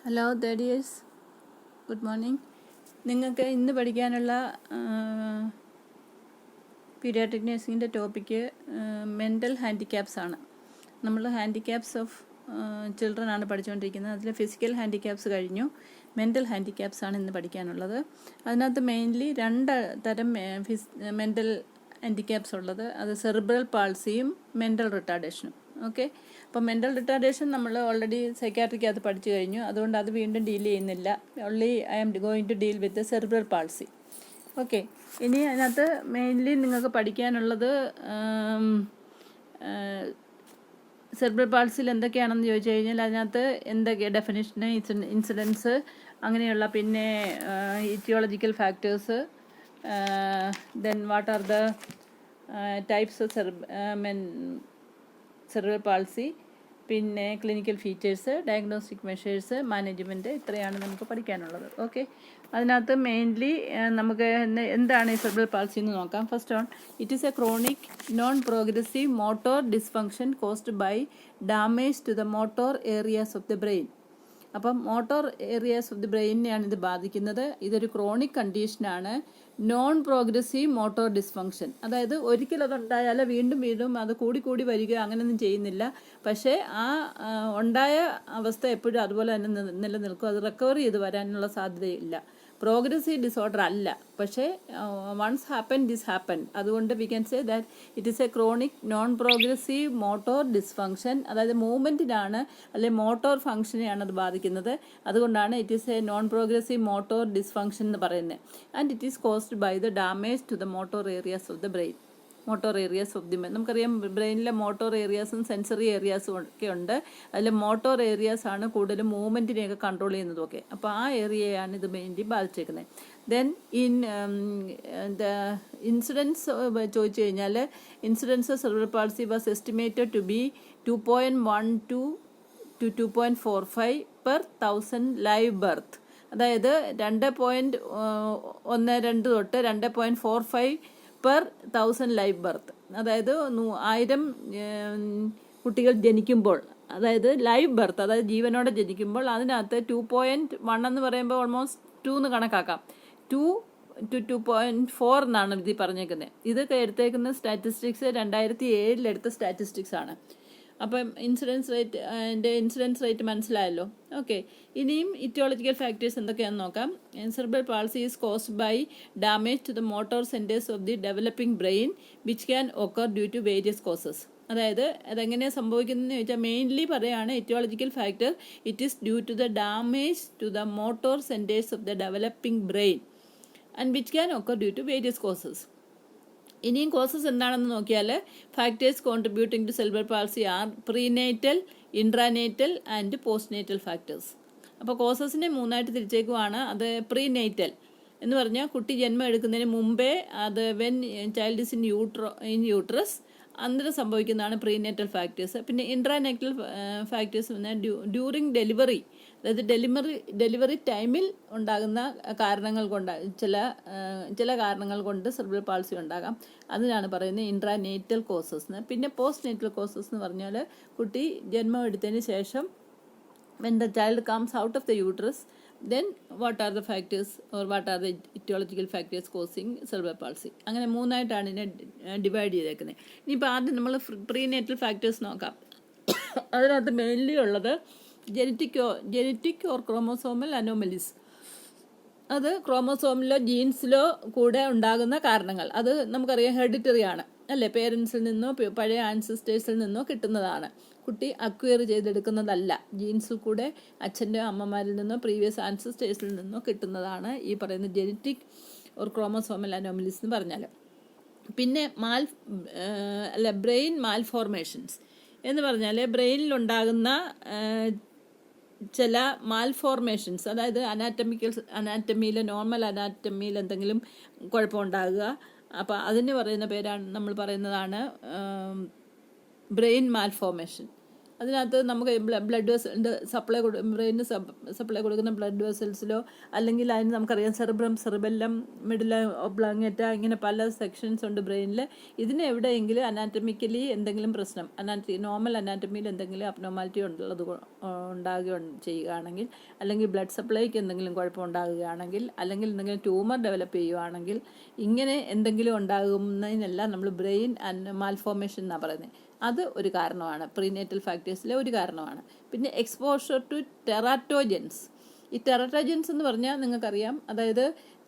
Hello third years, good morning. നിങ്ങൾക്ക് ഇന്ന് പഠിക്കാനുള്ള പീഡിയാട്രിക് നഴ്സിംഗിൻ്റെ ടോപ്പിക്ക് മെൻ്റൽ ഹാൻഡിക്യാപ്സ് ആണ്. നമ്മൾ ഹാൻഡിക്യാപ്സ് ഓഫ് ചിൽഡ്രൻ ആണ് പഠിച്ചുകൊണ്ടിരിക്കുന്നത്. അതിൽ ഫിസിക്കൽ ഹാൻഡിക്യാപ്സ് കഴിഞ്ഞു, മെൻ്റൽ ഹാൻഡിക്യാപ്സ് ആണ് ഇന്ന് പഠിക്കാനുള്ളത്. അതിനകത്ത് മെയിൻലി രണ്ട് തരം മെൻ്റൽ ഹാൻഡിക്യാപ്സ് ഉള്ളത്. അത് സെറിബ്രൽ പാൾസിയും മെൻ്റൽ റിട്ടാർഡേഷനും. ഓക്കെ, അപ്പോൾ മെൻ്റൽ റിട്ടാർഡേഷൻ നമ്മൾ ഓൾറെഡി സൈക്യാട്രിക്കകത്ത് പഠിച്ചു കഴിഞ്ഞു, അതുകൊണ്ട് അത് വീണ്ടും ഡീൽ ചെയ്യുന്നില്ല. Only I am going to deal with cerebral palsy. Okay, ഇനി അതിനകത്ത് മെയിൻലി നിങ്ങൾക്ക് പഠിക്കാനുള്ളത് സെറിബ്രൽ പാൾസിൽ എന്തൊക്കെയാണെന്ന് ചോദിച്ചു കഴിഞ്ഞാൽ അതിനകത്ത് എന്തൊക്കെ ഡെഫിനിഷന്, ഇൻസിഡൻസ്, അങ്ങനെയുള്ള പിന്നെ etiological factors, then what are the types of cerebral palsy, പിന്നെ clinical features, diagnostic measures, management, ഇത്രയാണ് നമുക്ക് പഠിക്കാനുള്ളത്. ഓക്കെ, അതിനകത്ത് മെയിൻലി നമുക്ക് എന്താണ് ഈ സെറിബ്രൽ പാൾസി എന്ന് നോക്കാം. First on, it is a chronic non progressive motor dysfunction caused by damage to the motor areas of the brain. അപ്പം മോട്ടോർ ഏരിയാസ് ഓഫ് ദി ബ്രെയിനെയാണ് ഇത് ബാധിക്കുന്നത്. ഇതൊരു ക്രോണിക് കണ്ടീഷനാണ്. നോൺ പ്രോഗ്രസീവ് മോട്ടോർ ഡിസ്ഫങ്ഷൻ, അതായത് ഒരിക്കൽ അതുണ്ടായാൽ വീണ്ടും വീണ്ടും അത് കൂടി വരിക അങ്ങനെയൊന്നും ചെയ്യുന്നില്ല. പക്ഷേ ആ ഉണ്ടായ അവസ്ഥ എപ്പോഴും അതുപോലെ തന്നെ നിലനിൽക്കും. അത് റിക്കവർ ചെയ്ത് വരാനുള്ള സാധ്യതയില്ല. പ്രോഗ്രസീവ് ഡിസോർഡർ അല്ല, പക്ഷേ വൺസ് ഹാപ്പൻ ദിസ് ഹാപ്പൻ. അതുകൊണ്ട് we can say that it is a chronic non progressive motor dysfunction. അതായത് മൂവ്മെൻറ്റിനാണ് അല്ലെങ്കിൽ മോട്ടോർ ഫങ്ഷനെയാണ് അത് ബാധിക്കുന്നത്. അതുകൊണ്ടാണ് it is a non progressive motor dysfunction എന്ന് പറയുന്നത്. And it is caused by the damage to the motor areas of the brain. Motor areas of the നമുക്കറിയാം, ബ്രെയിനിലെ മോട്ടോർ ഏരിയാസും സെൻസറി ഏരിയാസും ഒക്കെ ഉണ്ട്. അതിൽ മോട്ടോർ ഏരിയാസ് ആണ് കൂടുതലും മൂവ്മെൻറ്റിനെയൊക്കെ കൺട്രോൾ ചെയ്യുന്നതൊക്കെ. അപ്പോൾ ആ ഏരിയയാണ് ഇത് മെയിൻലി ബാധിച്ചേക്കുന്നത്. ദെൻ ദ ഇൻസിഡൻസ് ചോദിച്ചു കഴിഞ്ഞാൽ incidence of cerebral palsy was estimated to be 2.12 to 2.45 per 1000 live birth. അതായത് 2.12 തൊട്ട് 2.45 പെർ 1000 ലൈവ് ബർത്ത്. അതായത് 1000 കുട്ടികൾ ജനിക്കുമ്പോൾ, അതായത് ലൈവ് ബർത്ത്, അതായത് ജീവനോടെ ജനിക്കുമ്പോൾ അതിനകത്ത് 2.1 എന്ന് പറയുമ്പോൾ ഓൾമോസ്റ്റ് 2 എന്ന് കണക്കാക്കാം. 2 to 2.4 എന്നാണ് ഇത് പറഞ്ഞേക്കുന്നത്. ഇതൊക്കെ എടുത്തേക്കുന്ന സ്റ്റാറ്റിസ്റ്റിക്സ് 2007 എടുത്ത സ്റ്റാറ്റിസ്റ്റിക്സ് ആണ്. അപ്പം ഇൻസിഡൻസ് റേറ്റ് മനസ്സിലായല്ലോ. ഓക്കെ, ഇനിയും ഇറ്റിയോളജിക്കൽ ഫാക്ടേഴ്സ് എന്തൊക്കെയാണെന്ന് നോക്കാം. Cerebral palsy is caused by damage to the motor centres of the developing brain which can occur due to various causes. അതായത് അതെങ്ങനെയാണ് സംഭവിക്കുന്നതെന്ന് ചോദിച്ചാൽ മെയിൻലി പറയുകയാണ് etiological factor, it is due to the damage to the motor centres of the developing brain and which can occur due to various causes. ഇനിയും causes എന്താണെന്ന് നോക്കിയാൽ factors contributing to cerebral palsy are prenatal, intranatal and postnatal factors. അപ്പോൾ കോസസിനെ മൂന്നായിട്ട് തിരിച്ചേക്കുവാണ്. അത് prenatal എന്ന് പറഞ്ഞാൽ കുട്ടി ജന്മം എടുക്കുന്നതിന് മുമ്പേ, അത് when child is in uterus അന്നേരം സംഭവിക്കുന്നതാണ് പ്രീനേറ്റൽ ഫാക്ടേഴ്സ്. പിന്നെ ഇൻട്രാനേറ്റൽ ഫാക്ടേഴ്സ് പറഞ്ഞാൽ ഡ്യൂറിങ് ഡെലിവറി, അതായത് ഡെലിവറി ടൈമിൽ ഉണ്ടാകുന്ന കാരണങ്ങൾ കൊണ്ട് ചില കാരണങ്ങൾ കൊണ്ട് സെറിബ്രൽ പാൾസി ഉണ്ടാകാം. അതിനാണ് പറയുന്നത് ഇൻട്രാനേറ്റൽ കോസസ്. പിന്നെ പോസ്റ്റ് നേറ്റൽ കോസസ് എന്ന് പറഞ്ഞാൽ കുട്ടി ജന്മം എടുത്തതിന് ശേഷം when the child comes out of the uterus, then what are the factors or what are the etiological factors causing cerebral palsy. അങ്ങനെ മൂന്നായിട്ടാണ് ഇതിനെ ഡിവൈഡ് ചെയ്തേക്കുന്നത്. ഇനിയിപ്പോൾ ആദ്യം നമ്മൾ പ്രീനേറ്റൽ ഫാക്ടേഴ്സ് നോക്കാം. അതിനകത്ത് മെയിൻലി ഉള്ളത് ജെനറ്റിക് ഓർ ക്രോമോസോമൽ അനോമലീസ്. അത് ക്രോമോസോമിലോ ജീൻസിലോ കൂടെ ഉണ്ടാകുന്ന കാരണങ്ങൾ. അത് നമുക്കറിയാം ഹെറിഡിറ്ററി ആണ്, അല്ലേ? പേരൻസിൽ നിന്നോ പഴയ ആൻസിസ്റ്റേഴ്സിൽ നിന്നോ കിട്ടുന്നതാണ്. കുട്ടി അക്വയർ ചെയ്തെടുക്കുന്നതല്ല. ജീൻസിൽ കൂടെ അച്ഛൻ്റെ അമ്മമാരിൽ നിന്നോ പ്രീവിയസ് ആൻസിസ്റ്റേഴ്സിൽ നിന്നോ കിട്ടുന്നതാണ് ഈ പറയുന്ന ജെനറ്റിക് ഓർ ക്രോമോസോമൽ അനോമലീസ് എന്ന് പറഞ്ഞാൽ. പിന്നെ ബ്രെയിൻ മാൽഫോർമേഷൻസ് എന്ന് പറഞ്ഞാൽ ബ്രെയിനിലുണ്ടാകുന്ന ചില മാൽഫോർമേഷൻസ്, അതായത് അനാറ്റമിയിൽ നോർമൽ അനാറ്റമിയിൽ എന്തെങ്കിലും കുഴപ്പമുണ്ടാകുക. അപ്പോൾ അതിന് പറയുന്ന പേരാണ്, നമ്മൾ പറയുന്നതാണ് ബ്രെയിൻ മാൽഫോർമേഷൻ. അതിനകത്ത് നമുക്ക് ബ്ലഡ് വെസലിൻ്റെ ബ്രെയിനിന് സപ്ലൈ കൊടുക്കുന്ന ബ്ലഡ് വെസൽസിലോ അല്ലെങ്കിൽ അതിന് നമുക്കറിയാം സെറിബെല്ലം, മിഡില ഒബ്ലാങ്ങേറ്റ, ഇങ്ങനെ പല സെക്ഷൻസ് ഉണ്ട് ബ്രെയിനിൽ. ഇതിന് എവിടെയെങ്കിലും അനാറ്റമിക്കലി എന്തെങ്കിലും പ്രശ്നം, നോർമൽ അനാറ്റമിയിൽ എന്തെങ്കിലും അബ്നോർമാലിറ്റി ചെയ്യുകയാണെങ്കിൽ, അല്ലെങ്കിൽ ബ്ലഡ് സപ്ലൈക്ക് എന്തെങ്കിലും കുഴപ്പം ഉണ്ടാകുകയാണെങ്കിൽ, അല്ലെങ്കിൽ എന്തെങ്കിലും ട്യൂമർ ഡെവലപ്പ് ചെയ്യുകയാണെങ്കിൽ, ഇങ്ങനെ എന്തെങ്കിലും ഉണ്ടാകുന്നതിനെല്ലാം നമ്മൾ ബ്രെയിൻ മാൽഫോർമേഷൻ എന്നാണ് പറയുന്നത്. അത് ഒരു കാരണമാണ്, പ്രീനേറ്റൽ ഫാക്ടേഴ്സിലെ ഒരു കാരണമാണ്. പിന്നെ എക്സ്പോഷർ ടു ടെറാറ്റോജൻസ്. ഈ ടെറാറ്റോജൻസ് എന്ന് പറഞ്ഞാൽ നിങ്ങൾക്കറിയാം, അതായത്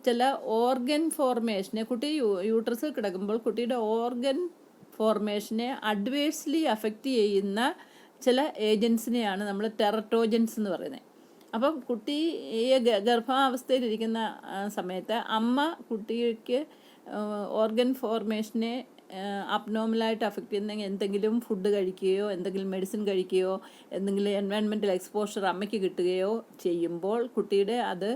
ചില ഓർഗൻ ഫോർമേഷനെ, കുട്ടി യൂട്രസിൽ കിടക്കുമ്പോൾ കുട്ടിയുടെ ഓർഗൻ ഫോർമേഷനെ അഡ്വേഴ്സ്ലി അഫക്റ്റ് ചെയ്യുന്ന ചില ഏജൻസിനെയാണ് നമ്മൾ ടെററ്റോജൻസ് എന്ന് പറയുന്നത്. അപ്പം കുട്ടിയെ ഗർഭാവസ്ഥയിലിരിക്കുന്ന സമയത്ത് അമ്മ കുട്ടിക്ക് ഓർഗൻ ഫോർമേഷനെ അബ്നോർമലായിട്ട് അഫക്റ്റ് ചെയ്യുന്ന എന്തെങ്കിലും ഫുഡ് കഴിക്കുകയോ എന്തെങ്കിലും മെഡിസിൻ കഴിക്കുകയോ എന്തെങ്കിലും എൻവയൺമെൻറ്റൽ എക്സ്പോഷർ അമ്മയ്ക്ക് കിട്ടുകയോ ചെയ്യുമ്പോൾ കുട്ടിയുടെ അത്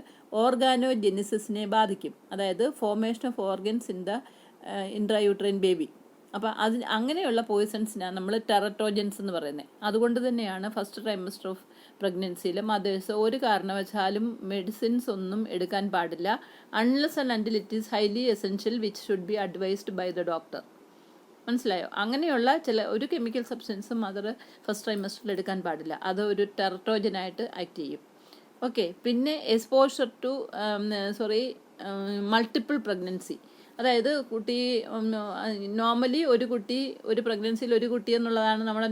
ഓർഗാനോജെനിസിസിനെ ബാധിക്കും. അതായത് formation of organs in the intrauterine baby. അപ്പോൾ അങ്ങനെയുള്ള പോയിസൺസിനാണ് നമ്മൾ ടെററ്റോജൻസ് എന്ന് പറയുന്നത്. അതുകൊണ്ട് തന്നെയാണ് ഫസ്റ്റ് ട്രൈമസ്റ്റർ ഓഫ് പ്രഗ്നൻസിയിൽ മദേഴ്സ് ഒരു കാരണവശാലും മെഡിസിൻസ് ഒന്നും എടുക്കാൻ പാടില്ല, unless and until it is highly essential which should be advised by the doctor. മനസ്സിലായോ? അങ്ങനെയുള്ള ഒരു കെമിക്കൽ സബ്സ്റ്റൻസും മദർ ഫസ്റ്റ് ട്രൈമസ്റ്ററിൽ എടുക്കാൻ പാടില്ല. അത് ഒരു ടെററ്റോജനായിട്ട് ആക്ട് ചെയ്യും. ഓക്കെ. പിന്നെ എക്സ്പോഷർ ടു മൾട്ടിപ്പിൾ പ്രഗ്നൻസി. അതായത് കുട്ടി നോർമലി ഒരു പ്രഗ്നൻസിയിൽ ഒരു കുട്ടി എന്നുള്ളതാണ് നമ്മുടെ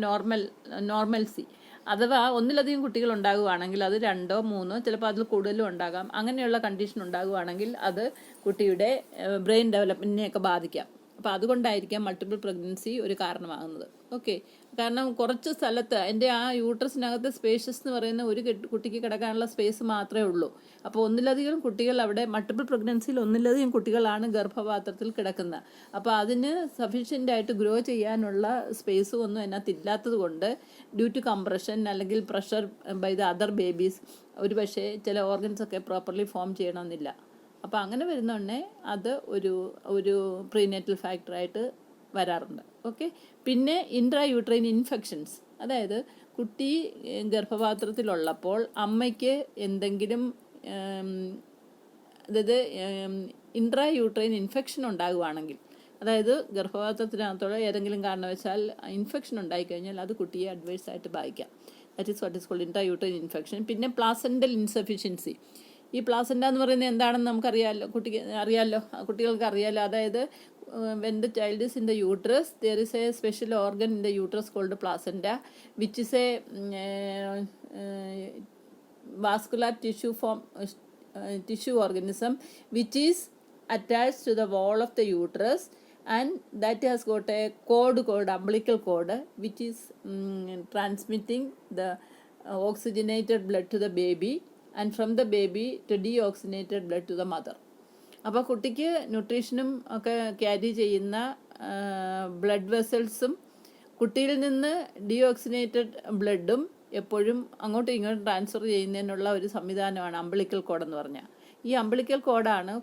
നോർമൽസി. അഥവാ ഒന്നിലധികം കുട്ടികൾ ഉണ്ടാകുകയാണെങ്കിൽ അത് 2 or 3, ചിലപ്പോൾ അതിൽ കൂടുതലും ഉണ്ടാകാം. അങ്ങനെയുള്ള കണ്ടീഷൻ ഉണ്ടാകുകയാണെങ്കിൽ അത് കുട്ടിയുടെ ബ്രെയിൻ ഡെവലപ്മെൻറ്റിനെയൊക്കെ ബാധിക്കാം. അപ്പോൾ അതുകൊണ്ടായിരിക്കാം മൾട്ടിപ്പിൾ പ്രഗ്നൻസി ഒരു കാരണമാകുന്നത്. ഓക്കെ. കാരണം കുറച്ച് സ്ഥലത്ത് എൻ്റെ ആ യൂട്രസിനകത്ത് സ്പേഷ്യസ് എന്ന് പറയുന്ന ഒരു കുട്ടിക്ക് കിടക്കാനുള്ള സ്പേസ് മാത്രമേ ഉള്ളൂ. അപ്പോൾ ഒന്നിലധികം കുട്ടികൾ അവിടെ, മൾട്ടിപ്പിൾ പ്രഗ്നൻസിയിൽ ഒന്നിലധികം കുട്ടികളാണ് ഗർഭപാത്രത്തിൽ കിടക്കുന്നത്. അപ്പോൾ അതിന് സഫീഷ്യൻ്റായിട്ട് ഗ്രോ ചെയ്യാനുള്ള സ്പേസും ഒന്നും അതിനകത്ത് ഇല്ലാത്തത് കൊണ്ട് ഡ്യൂ ടു കംപ്രഷൻ അല്ലെങ്കിൽ pressure by the other babies ഒരു പക്ഷേ ചില ഓർഗൻസൊക്കെ പ്രോപ്പർലി ഫോം ചെയ്യണമെന്നില്ല. അപ്പോൾ അങ്ങനെ വരുന്നോണ്ടേ അത് ഒരു പ്രീനേറ്റൽ ഫാക്ടറായിട്ട് വരാറുണ്ട്. ഓക്കെ. പിന്നെ ഇൻട്രായൂട്രൈൻ ഇൻഫെക്ഷൻസ്. അതായത് കുട്ടി ഗർഭപാത്രത്തിലുള്ളപ്പോൾ അമ്മയ്ക്ക് എന്തെങ്കിലും അതായത് ഇൻട്രായൂട്രൈൻ ഇൻഫെക്ഷൻ ഉണ്ടാകുവാണെങ്കിൽ, അതായത് ഗർഭപാത്രത്തിനകത്തുള്ള ഏതെങ്കിലും കാരണവശാൽ ഇൻഫെക്ഷൻ ഉണ്ടായിക്കഴിഞ്ഞാൽ അത് കുട്ടിയെ അഡ്വേഴ്സായിട്ട് ബാധിക്കാം. That is what is called intrauterine infection. പിന്നെ പ്ലാസെൻ്റൽ ഇൻസഫിഷ്യൻസി. ഈ പ്ലാസെൻ്റ എന്ന് പറയുന്നത് എന്താണെന്ന് നമുക്കറിയാമല്ലോ, കുട്ടികൾക്ക് അറിയാമല്ലോ. അതായത് when the child is in the uterus, there is a special organ in the uterus called placenta, which is a vascular tissue organism which is attached to the wall of the uterus, and that has got a cord called umbilical cord, which is transmitting the oxygenated blood to the baby and from the baby to deoxygenated blood to the mother. അപ്പോൾ കുട്ടിക്ക് ന്യൂട്രീഷനും ഒക്കെ carry ചെയ്യുന്ന blood വെസൽസും കുട്ടിയിൽ നിന്ന് ഡീഓക്സിനേറ്റഡ് ബ്ലഡും എപ്പോഴും അങ്ങോട്ടും ഇങ്ങോട്ടും transfer ചെയ്യുന്നതിനുള്ള ഒരു സംവിധാനമാണ് അംബിളിക്കൽ കോഡ് എന്ന് പറഞ്ഞാൽ. ഈ അംബിളിക്കൽ കോഡാണ്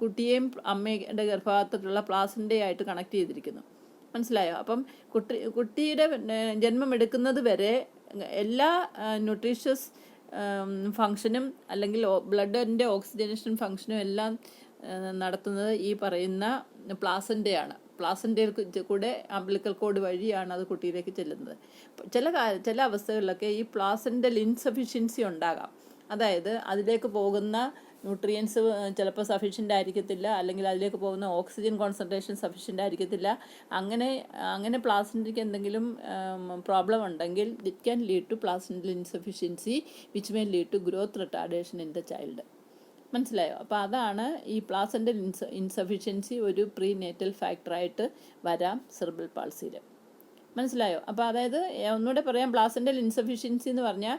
കുട്ടിയെയും അമ്മയുടെ ഗർഭപാത്രത്തിലുള്ള പ്ലാസൻ്റയായിട്ട് കണക്ട് ചെയ്തിരിക്കുന്നു. മനസ്സിലായോ? അപ്പം കുട്ടിയുടെ ജന്മം എടുക്കുന്നത് വരെ എല്ലാ ന്യൂട്രീഷ്യസ് ഫങ്ഷനും അല്ലെങ്കിൽ ബ്ലഡിൻ്റെ ഓക്സിജനേഷൻ ഫങ്ഷനും എല്ലാം നടത്തുന്നത് ഈ പറയുന്ന പ്ലാസൻ്റയാണ്. പ്ലാസൻ്റയിൽ കൂടെ അംബിലിക്കൽ കോഡ് വഴിയാണ് അത് കുട്ടിയിലേക്ക് ചെല്ലുന്നത്. ചില അവസ്ഥകളിലൊക്കെ ഈ പ്ലാസൻ്റൽ ഇൻസഫിഷ്യൻസി ഉണ്ടാകാം. അതായത് അതിലേക്ക് പോകുന്ന ന്യൂട്രിയൻസ് ചിലപ്പോൾ സഫീഷ്യൻ്റ് ആയിരിക്കത്തില്ല, അല്ലെങ്കിൽ അതിലേക്ക് പോകുന്ന ഓക്സിജൻ കോൺസെൻട്രേഷൻ സഫീഷ്യൻ്റ് ആയിരിക്കത്തില്ല. അങ്ങനെ പ്ലാസൻ്റയ്ക്ക് എന്തെങ്കിലും പ്രോബ്ലം ഉണ്ടെങ്കിൽ it can lead to placental insufficiency which may lead to growth retardation in the child. മനസ്സിലായോ? അപ്പോൾ അതാണ് ഈ പ്ലാസൻ്റൽ ഇൻസഫിഷ്യൻസി ഒരു പ്രീനേറ്റൽ ഫാക്ടറായിട്ട് വരാം സെറിബ്രൽ പാൾസിയിൽ. മനസ്സിലായോ? അപ്പോൾ അതായത് ഒന്നുകൂടെ പറയാം, പ്ലാസൻ്റൽ ഇൻസഫിഷ്യൻസി എന്ന് പറഞ്ഞാൽ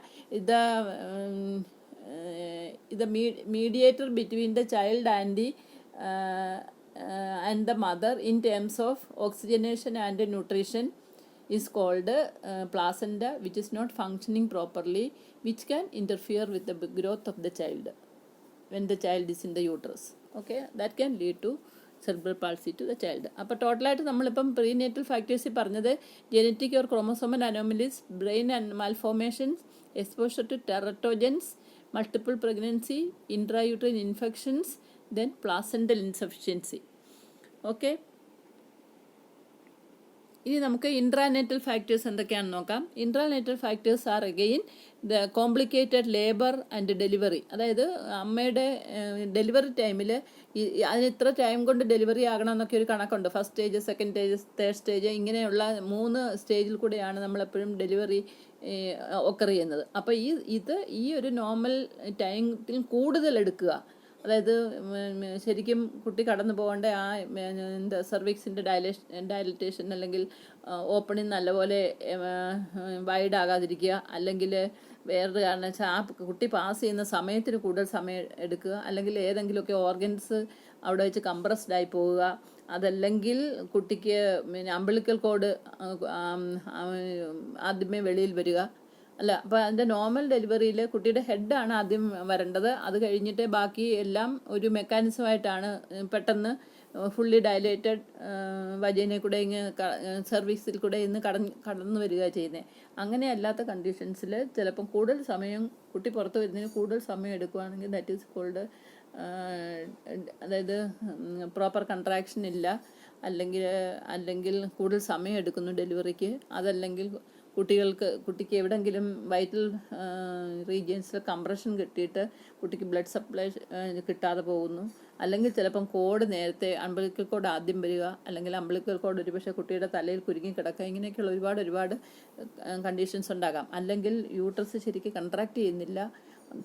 the mediator between the child and the mother in terms of oxygenation and nutrition is called placenta, which is not functioning properly, which can interfere with the growth of the child when the child is in the uterus. Okay, that can lead to cerebral palsy to the child. അപ്പോൾ ടോട്ടലായിട്ട് നമ്മളിപ്പം prenatal ഫാക്ടേഴ്സിൽ പറഞ്ഞത് genetic or chromosomal anomalies, brain and malformations, exposure to teratogens, multiple pregnancy, intrauterine infections, then placental insufficiency. Okay, ഇനി നമുക്ക് intranatal factors എന്തൊക്കെയാണെന്ന് നോക്കാം. Intranatal factors are again the complicated labour and delivery. അതായത് അമ്മയുടെ ഡെലിവറി ടൈമിൽ അതിന് ഇത്ര ടൈം കൊണ്ട് ഡെലിവറി ആകണം എന്നൊക്കെ ഒരു കണക്കുണ്ട്. First stage, second stage, third stage, ഇങ്ങനെയുള്ള 3 സ്റ്റേജിൽ കൂടെയാണ് നമ്മളെപ്പോഴും ഡെലിവറി ഒക്കർ ചെയ്യുന്നത്. അപ്പോൾ ഈ ഒരു നോർമൽ ടൈമിൽ കൂടുതൽ എടുക്കുക. അതായത് ശരിക്കും കുട്ടി കടന്നു പോകേണ്ട ആ സെർവിക്സിൻ്റെ ഡയലറ്റേഷൻ അല്ലെങ്കിൽ ഓപ്പണിങ് നല്ലപോലെ വൈഡ് ആകാതിരിക്കുക, അല്ലെങ്കിൽ വേറൊരു കാരണം വെച്ചാൽ ആ കുട്ടി പാസ് ചെയ്യുന്ന സമയത്തിന് കൂടുതൽ സമയം എടുക്കുക, അല്ലെങ്കിൽ ഏതെങ്കിലുമൊക്കെ ഓർഗൻസ് അവിടെ വെച്ച് കംപ്രസ്ഡ് ആയി പോവുക, അതല്ലെങ്കിൽ കുട്ടിക്ക് അംബിളിക്കൽ കോഡ് ആദ്യമേ വെളിയിൽ വരിക. അല്ല, അപ്പോൾ അതിൻ്റെ നോർമൽ ഡെലിവറിയിൽ കുട്ടിയുടെ ഹെഡാണ് ആദ്യം വരേണ്ടത്. അത് കഴിഞ്ഞിട്ട് ബാക്കി എല്ലാം ഒരു മെക്കാനിസമായിട്ടാണ് പെട്ടെന്ന് ഫുള്ളി ഡയലേറ്റഡ് വജൈനയിൽ കൂടെ സർവീസിൽ കൂടെ കടന്നു വരിക ചെയ്യുന്നത്. അങ്ങനെ അല്ലാത്ത കണ്ടീഷൻസിൽ ചിലപ്പം കൂടുതൽ സമയം കുട്ടി പുറത്ത് വരുന്നതിന് കൂടുതൽ സമയം എടുക്കുകയാണെങ്കിൽ ദാറ്റ് ഈസ് കോൾഡ്, അതായത് പ്രോപ്പർ കൺട്രാക്ഷൻ ഇല്ല, അല്ലെങ്കിൽ കൂടുതൽ സമയം എടുക്കുന്നു ഡെലിവറിക്ക്, അതല്ലെങ്കിൽ കുട്ടിക്ക് എവിടെയെങ്കിലും വൈറ്റൽ റീജിയൻസിൽ കംപ്രഷൻ കിട്ടിയിട്ട് കുട്ടിക്ക് ബ്ലഡ് സപ്ലൈ കിട്ടാതെ പോകുന്നു, അല്ലെങ്കിൽ ചിലപ്പം കോഡ് നേരത്തെ അംബിളിക്കൽ കോഡ് ആദ്യം വരിക, അല്ലെങ്കിൽ അംബിളിക്കൽ കോഡ് ഒരുപക്ഷെ കുട്ടിയുടെ തലയിൽ കുരുങ്ങി കിടക്കുക, ഇങ്ങനെയൊക്കെയുള്ള ഒരുപാട് കണ്ടീഷൻസ് ഉണ്ടാകാം. അല്ലെങ്കിൽ യൂട്രസ് ശരിക്കും കൺട്രാക്ട് ചെയ്യുന്നില്ല,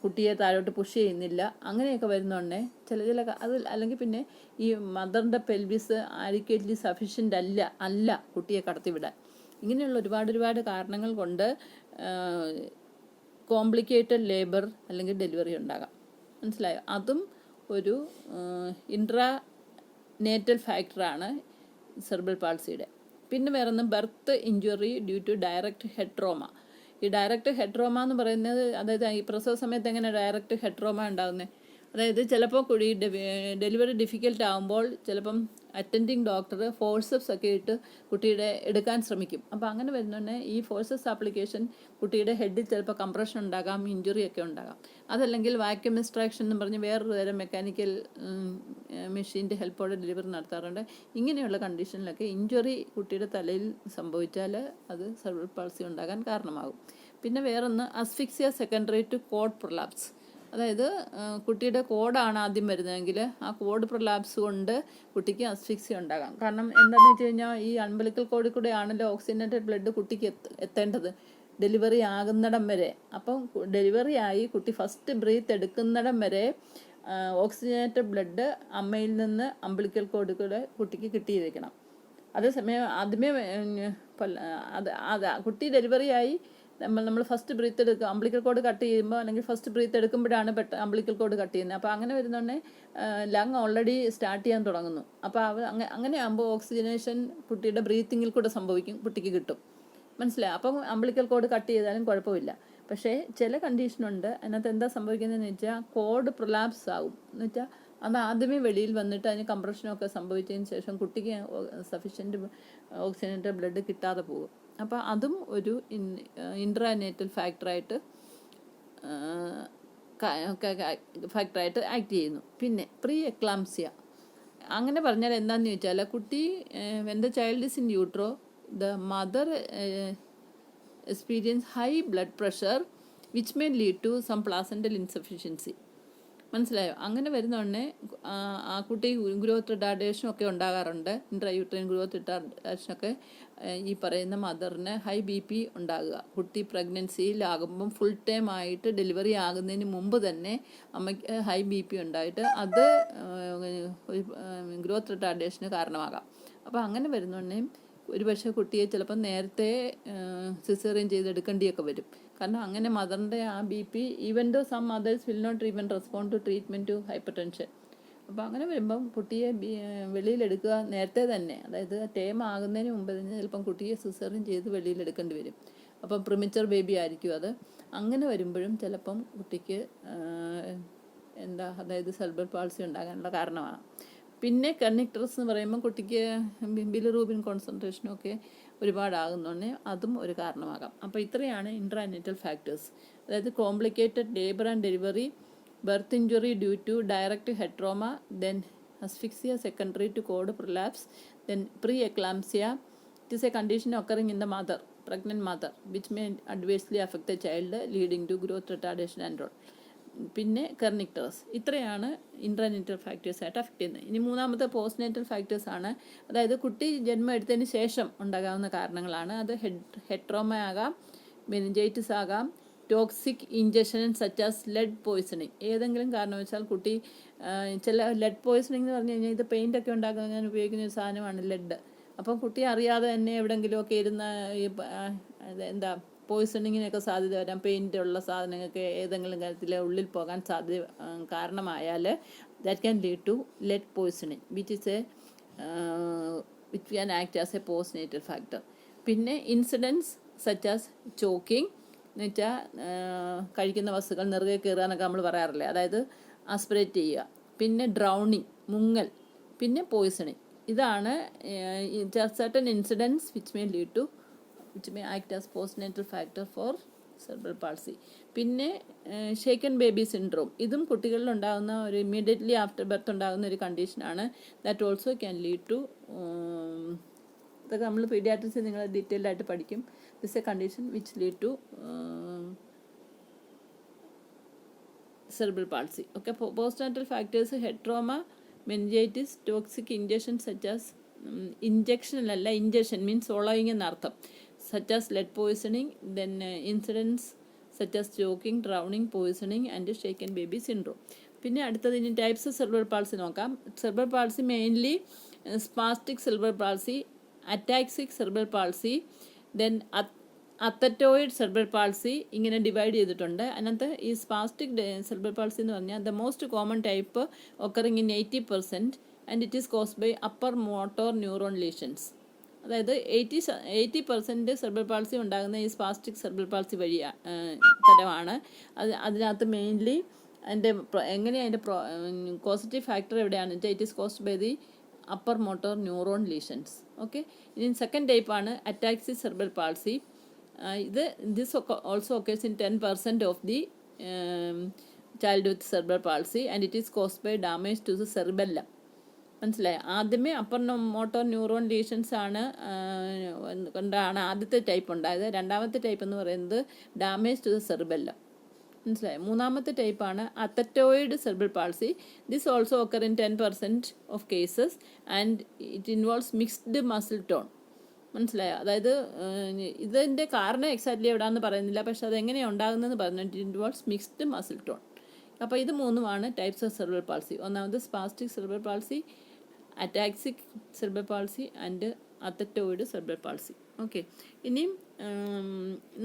കുട്ടിയെ താഴോട്ട് പുഷ് ചെയ്യുന്നില്ല, അങ്ങനെയൊക്കെ വരുന്നോണ്ടേ ചില അത്, അല്ലെങ്കിൽ പിന്നെ ഈ മദറിൻ്റെ പെൽവിസ് ആഡിക്വേറ്റ്ലി സഫീഷ്യൻ്റ് അല്ല കുട്ടിയെ കടത്തിവിടാൻ. ഇങ്ങനെയുള്ള ഒരുപാട് കാരണങ്ങൾ കൊണ്ട് കോംപ്ലിക്കേറ്റഡ് ലേബർ അല്ലെങ്കിൽ ഡെലിവറി ഉണ്ടാകാം. മനസ്സിലായോ? അതും ഒരു ഇൻട്രാനേറ്റൽ ഫാക്ടറാണ് സെറിബ്രൽ പാൾസിയുടെ. പിന്നെ വേറൊന്ന് birth injury due to direct head trauma. ഈ ഡയറക്റ്റ് ഹെഡ് ട്രോമ എന്ന് പറയുന്നത്, അതായത് ഈ പ്രസവ സമയത്ത് എങ്ങനെ ഡയറക്റ്റ് ഹെഡ് ട്രോമ ഉണ്ടാകുന്നത്? അതായത് ചിലപ്പോൾ ഡെലിവറി ഡിഫിക്കൽട്ട് ആകുമ്പോൾ ചിലപ്പം അറ്റൻഡിങ് ഡോക്ടർ ഫോഴ്സപ്സ് ഒക്കെ ഇട്ട് കുട്ടിയുടെ എടുക്കാൻ ശ്രമിക്കും. അപ്പോൾ അങ്ങനെ വരുന്നതന്നെ ഈ ഫോഴ്സസ് ആപ്ലിക്കേഷൻ കുട്ടിയുടെ ഹെഡിൽ ചിലപ്പോൾ കംപ്രഷൻ ഉണ്ടാകാം, ഇഞ്ചുറി ഒക്കെ ഉണ്ടാകാം. അതല്ലെങ്കിൽ വാക്യൂം എക്സ്ട്രാക്ഷൻ എന്ന് പറഞ്ഞ് വേറൊരു തരം മെക്കാനിക്കൽ മെഷീൻ്റെ ഹെൽപ്പോടെ ഡെലിവറി നടത്താറുണ്ട്. ഇങ്ങനെയുള്ള കണ്ടീഷനിലൊക്കെ ഇഞ്ചുറി കുട്ടിയുടെ തലയിൽ സംഭവിച്ചാൽ അത് സെറിബ്രൽ പാൾസി ഉണ്ടാകാൻ കാരണമാകും. പിന്നെ വേറൊന്ന് asphyxia secondary to cord prolapse. അതായത് കുട്ടിയുടെ കോഡാണ് ആദ്യം വരുന്നതെങ്കിൽ ആ കോഡ് പ്രൊലാപ്സ് കൊണ്ട് കുട്ടിക്ക് അസ്ഫിക്സിയ ഉണ്ടാകാം. കാരണം എന്താണെന്ന് വെച്ച് കഴിഞ്ഞാൽ ഈ അംബിലിക്കൽ കോഡിൽ കൂടെ ആണല്ലോ ഓക്സിജനേറ്റഡ് ബ്ലഡ് കുട്ടിക്ക് എത്തേണ്ടത് ഡെലിവറി ആകുന്നിടം വരെ. അപ്പം ഡെലിവറി ആയി കുട്ടി ഫസ്റ്റ് ബ്രീത്ത് എടുക്കുന്നിടം വരെ ഓക്സിജനേറ്റഡ് ബ്ലഡ് അമ്മയിൽ നിന്ന് അംബിലിക്കൽ കോഡിൽ കൂടെ കുട്ടിക്ക് കിട്ടിയിരിക്കണം. അതേസമയം ആദ്യമേ കുട്ടി ഡെലിവറി ആയി നമ്മൾ ഫസ്റ്റ് ബ്രീത്ത് എടുക്കുക, അംബിലിക്കൽ കോഡ് കട്ട് ചെയ്യുമ്പോൾ അല്ലെങ്കിൽ ഫസ്റ്റ് ബ്രീത്ത് എടുക്കുമ്പോഴാണ് അംബിലിക്കൽ കോഡ് കട്ട് ചെയ്യുന്നത്. അപ്പോൾ അങ്ങനെ വരുന്നോണ്ടേ ലങ് ഓൾറെഡി സ്റ്റാർട്ട് ചെയ്യാൻ തുടങ്ങുന്നു. അപ്പോൾ അങ്ങനെ ആകുമ്പോൾ ഓക്സിജനേഷൻ കുട്ടിയുടെ ബ്രീത്തിങ്ങിൽ കൂടെ സംഭവിക്കും, കുട്ടിക്ക് കിട്ടും. മനസ്സിലായി? അപ്പം അംബിലിക്കൽ കോഡ് കട്ട് ചെയ്താലും കുഴപ്പമില്ല. പക്ഷേ ചില കണ്ടീഷനുണ്ട്, അതിനകത്ത് എന്താ സംഭവിക്കുന്നതെന്ന് വെച്ചാൽ കോഡ് പ്രൊലാപ്സ് ആകും. എന്ന് വെച്ചാൽ അത് ആദ്യമേ വെളിയിൽ വന്നിട്ട് അതിന് കംപ്രഷനൊക്കെ സംഭവിച്ചതിന് ശേഷം കുട്ടിക്ക് സഫീഷ്യൻറ്റ് ഓക്സിജനേറ്റഡ് ബ്ലഡ് കിട്ടാതെ പോകും. അപ്പോൾ അതും ഒരു ഇൻട്രാനേറ്റൽ ഫാക്ടറായിട്ട് ആക്ട് ചെയ്യുന്നു. പിന്നെ പ്രീ എക്ലാംസിയ. അങ്ങനെ പറഞ്ഞാൽ എന്താണെന്ന് ചോദിച്ചാൽ കുട്ടി when the child is in utero the mother experience high blood pressure which may lead to some placental insufficiency. മനസ്സിലായോ? അങ്ങനെ വരുന്നോടനെ ആ കുട്ടി ഗ്രോത്ത് റിട്ടാർഡേഷനൊക്കെ ഉണ്ടാകാറുണ്ട്. ഇൻട്രായൂട്രൈൻ ഗ്രോത്ത് റിട്ടാർഡേഷനൊക്കെ ഈ പറയുന്ന മദറിന് ഹൈ BP ഉണ്ടാകുക. കുട്ടി പ്രഗ്നൻസിയിലാകുമ്പം ഫുൾ ടൈം ആയിട്ട് ഡെലിവറി ആകുന്നതിന് മുമ്പ് തന്നെ അമ്മയ്ക്ക് ഹൈ BP ഉണ്ടായിട്ട് അത് ഗ്രോത്ത് റിട്ടാർഡേഷന് കാരണമാകാം. അപ്പോൾ അങ്ങനെ വരുന്നോടനെ ഒരുപക്ഷെ കുട്ടിയെ ചിലപ്പോൾ നേരത്തെ സിസേറിയൻ ചെയ്തെടുക്കേണ്ടിയൊക്കെ വരും. കാരണം അങ്ങനെ മദറിൻ്റെ ആ BP even though some mothers will not even respond to treatment to hypertension. അപ്പോൾ അങ്ങനെ വരുമ്പം കുട്ടിയെ വെളിയിലെടുക്കുക നേരത്തെ തന്നെ, അതായത് ടേം ആകുന്നതിന് മുമ്പ് തന്നെ ചിലപ്പം കുട്ടിയെ സിസേറിയൻ ചെയ്ത് വെളിയിലെടുക്കേണ്ടി വരും. അപ്പം പ്രിമച്ചർ ബേബി ആയിരിക്കും അത്. അങ്ങനെ വരുമ്പോഴും ചിലപ്പം കുട്ടിക്ക് അതായത് സെറിബ്രൽ പാൾസി ഉണ്ടാകാനുള്ള കാരണമാണ്. പിന്നെ കണ്ണിക്ടർസ് എന്ന് പറയുമ്പോൾ കുട്ടിക്ക് ബിലിറൂബിൻ കോൺസെൻട്രേഷനും ഒക്കെ ഒരുപാടാകുന്നതുകൊണ്ട് അതും ഒരു കാരണമാകാം. അപ്പോൾ ഇത്രയാണ് ഇൻട്രാനെറ്റൽ ഫാക്ടേഴ്സ്. അതായത് complicated labour and delivery, birth injury due to direct head trauma, then asphyxia secondary to cord prolapse, then pre-eclampsia. It is a condition occurring in the mother, pregnant mother, which may adversely affect the child, leading to growth retardation and all. പിന്നെ കെർണിക്ടേഴ്സ്. ഇത്രയാണ് intranatal factors ആയിട്ട് affect ചെയ്യുന്നത്. ഇനി മൂന്നാമത്തെ postnatal factors ആണ്. അതായത് കുട്ടി ജന്മം എടുത്തതിന് ശേഷം ഉണ്ടാകാവുന്ന കാരണങ്ങളാണ്. അത് ഹെഡ് ട്രോമ ആകാം, മെനിഞ്ചൈറ്റിസ് ആകാം, toxic injection such as lead poisoning. ഏതെങ്കിലും കാരണവശാൽ കുട്ടി ചില ലെഡ് പോയ്സണിങ് എന്ന് പറഞ്ഞു കഴിഞ്ഞാൽ ഇത് പെയിൻ്റൊക്കെ ഉണ്ടാക്കാൻ ഉപയോഗിക്കുന്ന ഒരു സാധനമാണ് ലെഡ്. അപ്പം കുട്ടി അറിയാതെ തന്നെ എവിടെയെങ്കിലുമൊക്കെ ഇരുന്ന എന്താ പോയ്സണിങ്ങിനൊക്കെ സാധ്യത വരാം. പെയിൻ്റ് ഉള്ള സാധനങ്ങൾക്ക് ഏതെങ്കിലും കാര്യത്തിൽ ഉള്ളിൽ പോകാൻ സാധ്യത കാരണമായാൽ that can lead to lead poisoning which can act as a postnatal factor. പിന്നെ ഇൻസിഡൻസ് സച്ച് ആസ് ചോക്കിങ് എന്ന് വെച്ചാൽ കഴിക്കുന്ന വസ്തുക്കൾ നെറുകെ കയറുക എന്നൊക്കെ നമ്മൾ പറയാറില്ലേ, അതായത് ആസ്പിറേറ്റ് ചെയ്യുക. പിന്നെ ഡ്രൗണിങ്, മുങ്ങൽ. പിന്നെ പോയ്സണിങ്. ഇതാണ് certain incidents which may act as postnatal factor for cerebral palsy. പിന്നെ ഷേക്കൻ ബേബി സിൻഡ്രോം, ഇതും കുട്ടികളിൽ ഉണ്ടാകുന്ന ഒരു ഇമ്മീഡിയറ്റ്ലി ആഫ്റ്റർ ബർത്ത് ഉണ്ടാകുന്ന ഒരു കണ്ടീഷനാണ്. That also can lead to, ഇതൊക്കെ നമ്മൾ പീഡിയാട്രിക്സിൽ നിങ്ങൾ ഡീറ്റെയിൽഡ് ആയിട്ട് പഠിക്കും. This a condition which lead to cerebral palsy. Okay, postnatal factors, head trauma, meningitis, toxic injection such as injection അല്ല, injection means swallowing എന്നർത്ഥം, such as lead poisoning, then incidents such as choking, drowning, poisoning and shaken baby syndrome. പിന്നെ അടുത്തത് ഇനി types of cerebral palsy നോക്കാം. Cerebral palsy mainly spastic cerebral palsy, ataxic cerebral palsy, then athetoid cerebral palsy, ഇങ്ങനെ divide ചെയ്തിട്ടുണ്ട്. അതിനകത്ത് ഈ spastic cerebral palsy എന്ന് പറഞ്ഞാൽ the most common type occurring in 80% and it is caused by upper motor neuron lesions. അതായത് 80% cerebral palsy ഉണ്ടാകുന്ന ഈ spastic cerebral palsy തരമാണ്. അതിനകത്ത് മെയിൻലി എങ്ങനെയാണ് അതിൻ്റെ കോസറ്റീവ് ഫാക്ടർ എവിടെയാണെന്ന് വെച്ചാൽ it is caused by the upper motor neuron lesions. Okay, ഇനി സെക്കൻഡ് ടൈപ്പാണ് ataxic cerebral palsy. This also occurs in 10% of the child with cerebral palsy and it is caused by damage to the cerebellum. മനസ്സിലായി? ആദ്യമേ upper motor neuron lesions കൊണ്ടാണ് ആദ്യത്തെ type ഉണ്ടായത്. രണ്ടാമത്തെ type എന്ന് പറയുന്നത് ഡാമേജ് ടു ദ സെറിബെല്ലം. മനസ്സിലായി? മൂന്നാമത്തെ ടൈപ്പാണ് athetoid cerebral palsy. This also occur in 10% of cases and it involves mixed muscle tone. മനസ്സിലായോ? അതായത് ഇതിൻ്റെ കാരണം എക്സാക്ട്ലി എവിടെയാണെന്ന് പറയുന്നില്ല, പക്ഷെ അതെങ്ങനെയാണ് ഉണ്ടാകുന്നതെന്ന് പറഞ്ഞിട്ട് ഇൻവോൾവ്സ് മിക്സ്ഡ് മസിൽ ടോൺ. അപ്പോൾ ഇത് മൂന്നുമാണ് ടൈപ്സ് ഓഫ് സെറിബ്രൽ പാൾസി. ഒന്നാമത് spastic cerebral palsy, ataxic cerebral palsy and athetoid cerebral palsy. Okay, ഇനിയും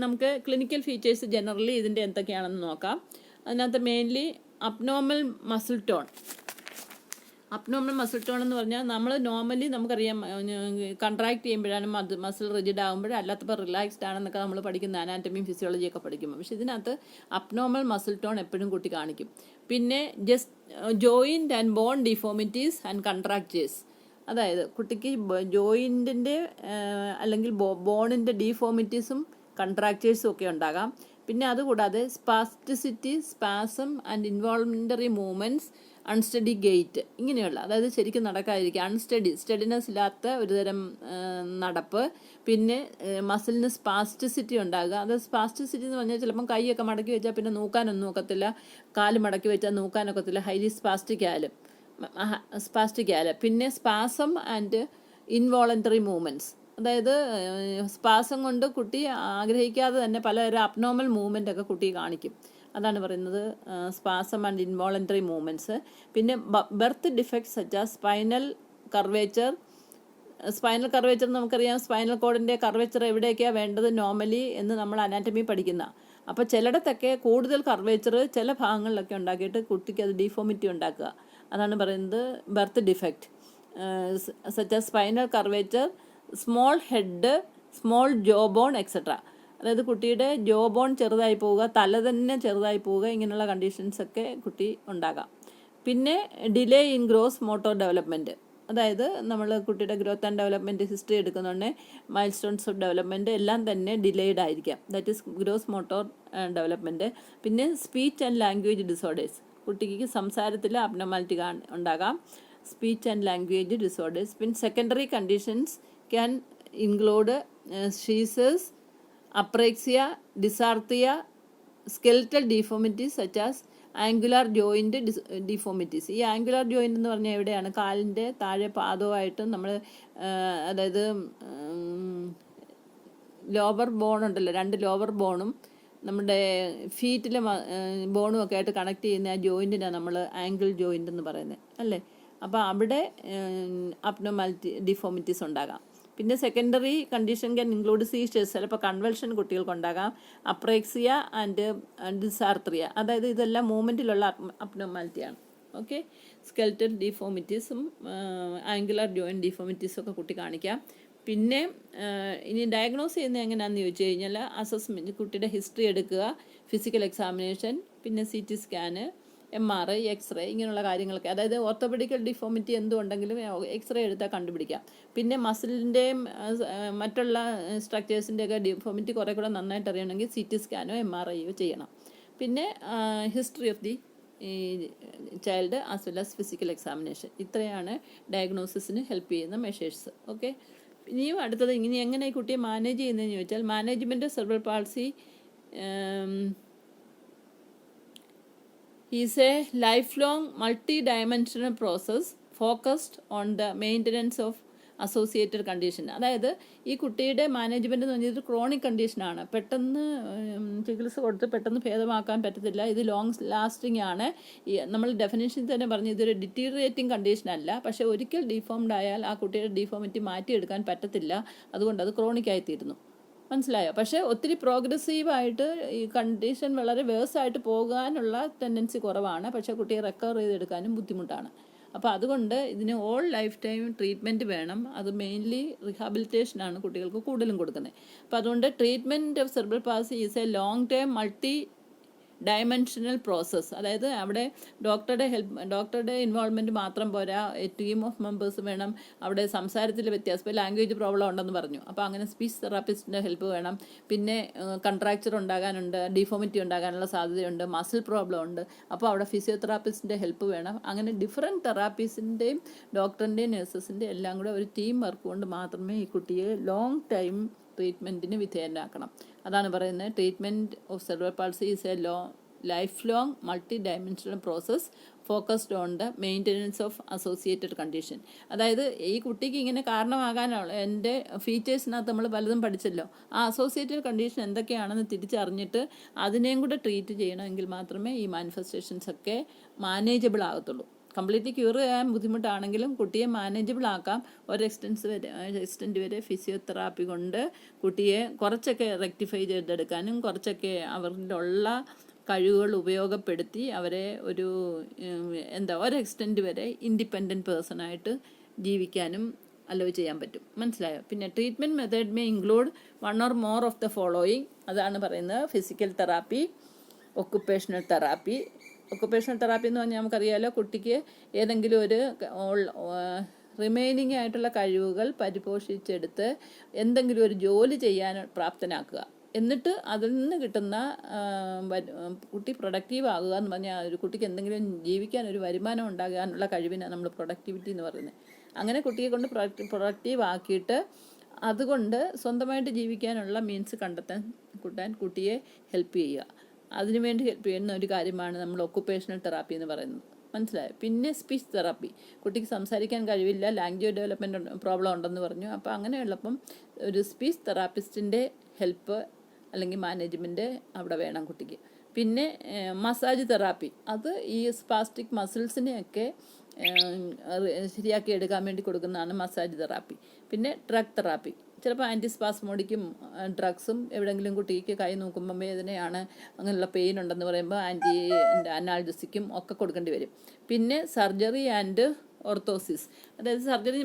നമുക്ക് ക്ലിനിക്കൽ ഫീച്ചേഴ്സ് ജനറലി ഇതിൻ്റെ എന്തൊക്കെയാണെന്ന് നോക്കാം. അതിനകത്ത് mainly abnormal muscle tone. Abnormal muscle tone എന്ന് പറഞ്ഞാൽ നമ്മൾ നോർമലി നമുക്കറിയാം കൺട്രാക്ട് ചെയ്യുമ്പോഴാണ് മസിൽ റിജിഡ് ആകുമ്പോൾ, അല്ലാത്തപ്പോൾ റിലാക്സ്ഡ് ആണെന്നൊക്കെ നമ്മൾ പഠിക്കുന്ന അനാറ്റമിയും ഫിസിയോളജിയൊക്കെ പഠിക്കുമ്പോൾ. പക്ഷേ ഇതിനകത്ത് അബ്നോർമൽ മസിൽ ടോൺ എപ്പോഴും കുട്ടി കാണിക്കും. പിന്നെ joint and bone deformities and contractures. അതായത് കുട്ടിക്ക് ജോയിൻറ്റിൻ്റെ അല്ലെങ്കിൽ ബോണിൻ്റെ ഡിഫോമിറ്റീസും കൺട്രാക്ചേഴ്സും ഒക്കെ ഉണ്ടാകാം. പിന്നെ അതുകൂടാതെ spasticity, spasm and involuntary movements, unsteady gait, ഇങ്ങനെയുള്ള, അതായത് ശരിക്കും നടക്കാതിരിക്കുക, സ്റ്റഡിനെസ് ഇല്ലാത്ത ഒരുതരം നടപ്പ്. പിന്നെ മസിലിന് സ്പാസ്റ്റിസിറ്റി ഉണ്ടാകുക. അത് സ്പാസ്റ്റിസിറ്റി എന്ന് പറഞ്ഞാൽ ചിലപ്പം കൈയൊക്കെ മടക്കി വെച്ചാൽ പിന്നെ നൂക്കാനൊന്നും ഒക്കത്തില്ല, കാല് മടക്കി വെച്ചാൽ നൂക്കാനൊക്കത്തില്ല, ഹൈലി സ്പാസ്റ്റിക് ആയാലും. പിന്നെ സ്പാസം ആൻഡ് ഇൻവോളണ്ടറി മൂവ്മെൻറ്റ്സ്, അതായത് സ്പാസം കൊണ്ട് കുട്ടി ആഗ്രഹിക്കാതെ തന്നെ പലതരം അബ്നോർമൽ മൂവ്മെൻ്റ് ഒക്കെ കുട്ടി കാണിക്കും. അതാണ് പറയുന്നത് സ്പാസം ആൻഡ് ഇൻവോളണ്ടറി മൂവ്മെൻറ്റ്സ്. പിന്നെ birth defects such as spinal curvature. നമുക്കറിയാം സ്പൈനൽ കോഡിൻ്റെ കർവേച്ചർ എവിടെയൊക്കെയാണ് വേണ്ടത് നോർമലി എന്ന് നമ്മൾ അനാറ്റമി പഠിക്കുന്ന. അപ്പോൾ ചിലയിടത്തൊക്കെ കൂടുതൽ കർവേച്ചർ ചില ഭാഗങ്ങളിലൊക്കെ ഉണ്ടാക്കിയിട്ട് കുട്ടിക്ക് അത് ഡിഫോമിറ്റി ഉണ്ടാക്കുക. അതാണ് പറയുന്നത് birth defect such as spinal curvature, small head, small jaw bone etcetera. അതായത് കുട്ടിയുടെ ജോ ബോൺ ചെറുതായി പോവുക, തല തന്നെ ചെറുതായി പോവുക, ഇങ്ങനെയുള്ള കണ്ടീഷൻസൊക്കെ കുട്ടി ഉണ്ടാകാം. പിന്നെ delay in gross motor development, അതായത് നമ്മൾ കുട്ടിയുടെ ഗ്രോത്ത് ആൻഡ് ഡെവലപ്മെൻറ്റ് ഹിസ്റ്ററി എടുക്കുന്നുണ്ടെങ്കിൽ മൈൽ സ്റ്റോൺസ് ഓഫ് ഡെവലപ്മെൻറ്റ് എല്ലാം തന്നെ ഡിലേഡ് ആയിരിക്കാം. That is gross motor development. പിന്നെ സ്പീച്ച് ആൻഡ് ലാംഗ്വേജ് ഡിസോർഡേഴ്സ്, കുട്ടിക്ക് സംസാരത്തിൽ അബ്നോർമാലിറ്റി ഉണ്ടാകാം. Speech and language disorders. പിന്നെ secondary conditions can include seizures, apraxia, dysarthria, skeletal deformities such as angular joint deformities. ഈ angular joint എന്ന് പറഞ്ഞാൽ എവിടെയാണ്? കാലിൻ്റെ താഴെ പാദമായിട്ട് നമ്മൾ, അതായത് ലോവർ ബോൺ ഉണ്ടല്ലോ, 2 ലോവർ ബോണും നമ്മുടെ ഫീറ്റിലെ ബോണും ഒക്കെ ആയിട്ട് കണക്ട് ചെയ്യുന്ന ആ ജോയിൻറ്റിനാണ് നമ്മൾ ആംഗിൾ ജോയിൻ്റ് എന്ന് പറയുന്നത്, അല്ലേ? അപ്പോൾ അവിടെ അബ്നോർമാലിറ്റി ഡിഫോമിറ്റീസ് ഉണ്ടാകാം. പിന്നെ secondary condition can include seizures, ചിലപ്പോൾ കൺവൽഷൻ കുട്ടികൾക്കുണ്ടാകാം, അപ്രേക്സിയ ആൻഡ് ഡിസാർത്രിയ, അതായത് ഇതെല്ലാം മൂവ്മെൻറ്റിലുള്ള അബ്നോർമാലിറ്റിയാണ്. ഓക്കെ, സ്കെൽറ്റൽ ഡിഫോമിറ്റീസും ആംഗുലാർ ജോയിൻറ്റ് ഡിഫോമിറ്റീസും ഒക്കെ കുട്ടി കാണിക്കാം. പിന്നെ ഇനി ഡയഗ്നോസ് ചെയ്യുന്നത് എങ്ങനെയാണെന്ന് ചോദിച്ചു കഴിഞ്ഞാൽ അസസ്മെൻറ്റ്, കുട്ടിയുടെ ഹിസ്റ്ററി എടുക്കുക, ഫിസിക്കൽ എക്സാമിനേഷൻ, പിന്നെ CT സ്കാന്, MRI, എക്സ്റേ, ഇങ്ങനെയുള്ള കാര്യങ്ങളൊക്കെ. അതായത് ഓർത്തോപെഡിക്കൽ ഡിഫോമിറ്റി എന്തുണ്ടെങ്കിലും എക്സ്റേ എടുത്താൽ കണ്ടുപിടിക്കാം. പിന്നെ മസിലിൻ്റെയും മറ്റുള്ള സ്ട്രക്ചേഴ്സിൻ്റെയൊക്കെ ഡിഫോമിറ്റി കുറേ കൂടെ നന്നായിട്ട് അറിയണമെങ്കിൽ CT സ്കാനോ MRI ചെയ്യണം. പിന്നെ history of the child as well as physical examination. ഇത്രയാണ് ഡയഗ്നോസിസിന് ഹെൽപ്പ് ചെയ്യുന്ന മെഷേഴ്സ്. ഓക്കെ, ഇനിയും അടുത്തത് ഇനി എങ്ങനെ ഈ കുട്ടിയെ മാനേജ് ചെയ്യുന്നതെന്ന് ചോദിച്ചാൽ, management of cerebral palsy is a lifelong multi-dimensional process focused on the maintenance of associated condition. അതായത് ഈ കുട്ടിയുടെ മാനേജ്മെൻറ്റ് എന്ന് പറഞ്ഞാൽ ഇത് ക്രോണിക് കണ്ടീഷനാണ്. പെട്ടെന്ന് ചികിത്സ കൊടുത്ത് പെട്ടെന്ന് ഭേദമാക്കാൻ പറ്റത്തില്ല. ഇത് ലോങ് ലാസ്റ്റിംഗ് ആണ്. നമ്മൾ ഡെഫിനേഷൻ തന്നെ പറഞ്ഞു ഇതൊരു ഡിറ്റീറിയേറ്റിംഗ് കണ്ടീഷനല്ല. പക്ഷേ ഒരിക്കൽ ഡിഫോംഡ് ആയാൽ ആ കുട്ടിയുടെ ഡിഫോമിറ്റി മാറ്റിയെടുക്കാൻ പറ്റത്തില്ല. അതുകൊണ്ട് അത് ക്രോണിക്കായിത്തീരുന്നു. മനസ്സിലായോ? പക്ഷേ ഒത്തിരി പ്രോഗ്രസീവായിട്ട് ഈ കണ്ടീഷൻ വളരെ വേഴ്സായിട്ട് പോകാനുള്ള ടെൻഡൻസി കുറവാണ്. പക്ഷേ കുട്ടിയെ റിക്കവർ ചെയ്തെടുക്കാനും ബുദ്ധിമുട്ടാണ്. അപ്പോൾ അതുകൊണ്ട് ഇതിന് ഓൾ ലൈഫ് ടൈം ട്രീറ്റ്മെൻറ്റ് വേണം. അത് മെയിൻലി റിഹാബിലിറ്റേഷനാണ് കുട്ടികൾക്ക് കൂടുതലും കൊടുക്കുന്നത്. അപ്പോൾ അതുകൊണ്ട് treatment of cerebral palsy is A long time multi dimensional process. അതായത് അവിടെ ഡോക്ടറുടെ ഇൻവോൾവ്മെൻറ്റ് മാത്രം പോരാ, ടീം ഓഫ് മെമ്പേഴ്സ് വേണം. അവിടെ സംസാരത്തിൽ വ്യത്യാസം, ഇപ്പോൾ ലാംഗ്വേജ് പ്രോബ്ലം ഉണ്ടെന്ന് പറഞ്ഞു, അപ്പോൾ അങ്ങനെ സ്പീച്ച് തെറാപ്പിസ്റ്റിൻ്റെ ഹെൽപ്പ് വേണം. പിന്നെ കൺട്രാക്ചർ ഉണ്ടാകാനുണ്ട്, ഡിഫോമിറ്റി ഉണ്ടാകാനുള്ള സാധ്യതയുണ്ട്, മസിൽ പ്രോബ്ലം ഉണ്ട്, അപ്പോൾ അവിടെ ഫിസിയോതെറാപ്പിസ്റ്റിൻ്റെ ഹെൽപ്പ് വേണം. അങ്ങനെ ഡിഫറെൻറ്റ് തെറാപ്പീസിൻ്റെയും ഡോക്ടറിൻ്റെയും നഴ്സസിൻ്റെയും എല്ലാം കൂടെ ഒരു ടീം വർക്ക് കൊണ്ട് മാത്രമേ ഈ കുട്ടിയെ ലോങ് ടൈം ട്രീറ്റ്മെൻറ്റിന് വിധേയനാക്കണം. അതാണ് പറയുന്നത് treatment of cerebral palsy is A life long multi dimensional process focused on the maintenance of associated condition. അതായത് ഈ കുട്ടിക്ക് ഇങ്ങനെ കാരണമാകാനുള്ള എൻ്റെ ഫീച്ചേഴ്സിനകത്ത് നമ്മൾ പലതും പഠിച്ചല്ലോ. ആ അസോസിയേറ്റഡ് കണ്ടീഷൻ എന്തൊക്കെയാണെന്ന് തിരിച്ചറിഞ്ഞിട്ട് അതിനെയും കൂടെ ട്രീറ്റ് ചെയ്യണമെങ്കിൽ മാത്രമേ ഈ മാനിഫെസ്റ്റേഷൻസ് ഒക്കെ മാനേജബിൾ ആകത്തുള്ളൂ. കംപ്ലീറ്റ്ലി ക്യൂർ ചെയ്യാൻ ബുദ്ധിമുട്ടാണെങ്കിലും കുട്ടിയെ മാനേജബിൾ ആക്കാം. എക്സ്റ്റെൻറ്റ് വരെ ഫിസിയോതെറാപ്പി കൊണ്ട് കുട്ടിയെ കുറച്ചൊക്കെ റെക്ടിഫൈ ചെയ്തെടുക്കാനും കുറച്ചൊക്കെ അവരിലുള്ള കഴിവുകൾ ഉപയോഗപ്പെടുത്തി അവരെ ഒരു എക്സ്റ്റെൻറ്റ് വരെ ഇൻഡിപെൻഡൻറ്റ് പേഴ്സണായിട്ട് ജീവിക്കാനും അലോ ചെയ്യാൻ പറ്റും. മനസ്സിലായോ? പിന്നെ treatment method may include 1 or more of the following. അതാണ് പറയുന്നത് physical therapy, occupational therapy. Occupational therapy എന്ന് പറഞ്ഞാൽ നമുക്കറിയാമല്ലോ, കുട്ടിക്ക് ഏതെങ്കിലും ഒരു റിമൈനിങ് ആയിട്ടുള്ള കഴിവുകൾ പരിപോഷിച്ചെടുത്ത് എന്തെങ്കിലും ഒരു ജോലി ചെയ്യാൻ പ്രാപ്തനാക്കുക. എന്നിട്ട് അതിൽ നിന്ന് കിട്ടുന്ന കുട്ടി പ്രൊഡക്റ്റീവ് ആകുക എന്ന് പറഞ്ഞാൽ ഒരു കുട്ടിക്ക് എന്തെങ്കിലും ജീവിക്കാൻ ഒരു വരുമാനം ഉണ്ടാകാനുള്ള കഴിവിനാണ് നമ്മൾ പ്രൊഡക്ടിവിറ്റി എന്ന് പറയുന്നത്. അങ്ങനെ കുട്ടിയെ കൊണ്ട് പ്രൊഡക്റ്റീവ് ആക്കിയിട്ട് അതുകൊണ്ട് സ്വന്തമായിട്ട് ജീവിക്കാനുള്ള മീൻസ് കൂട്ടാൻ കുട്ടിയെ ഹെൽപ്പ് ചെയ്യുക. അതിനുവേണ്ടി ഹെൽപ്പ് ചെയ്യുന്ന ഒരു കാര്യമാണ് നമ്മൾ ഒക്കുപ്പേഷണൽ തെറാപ്പി എന്ന് പറയുന്നത്. മനസ്സിലായോ? പിന്നെ സ്പീച്ച് തെറാപ്പി, കുട്ടിക്ക് സംസാരിക്കാൻ കഴിവില്ല, ലാംഗ്വേജ് ഡെവലപ്മെൻറ്റ് പ്രോബ്ലം ഉണ്ടെന്ന് പറഞ്ഞു. അപ്പോൾ അങ്ങനെയുള്ളപ്പം ഒരു സ്പീച്ച് തെറാപ്പിസ്റ്റിൻ്റെ ഹെൽപ്പ് അല്ലെങ്കിൽ മാനേജ്മെൻറ്റ് അവിടെ വേണം കുട്ടിക്ക്. പിന്നെ മസാജ് തെറാപ്പി, അത് ഈ സ്പാസ്റ്റിക് മസിൽസിനെയൊക്കെ ശരിയാക്കി എടുക്കാൻ വേണ്ടി കൊടുക്കുന്നതാണ് മസാജ് തെറാപ്പി. പിന്നെ ഡ്രഗ് തെറാപ്പി, ചിലപ്പോൾ ആൻറ്റിസ്പാസ്മോഡിക്കും ഡ്രഗ്സും എവിടെയെങ്കിലും കുട്ടിക്ക് കൈ നോക്കുമ്പം വേദനയാണ്, അങ്ങനെയുള്ള പെയിൻ ഉണ്ടെന്ന് പറയുമ്പോൾ അനാൽജസിക്കും ഒക്കെ കൊടുക്കേണ്ടി വരും. പിന്നെ സർജറി ആൻഡ് ഓർത്തോസിസ്. അതായത് സർജറി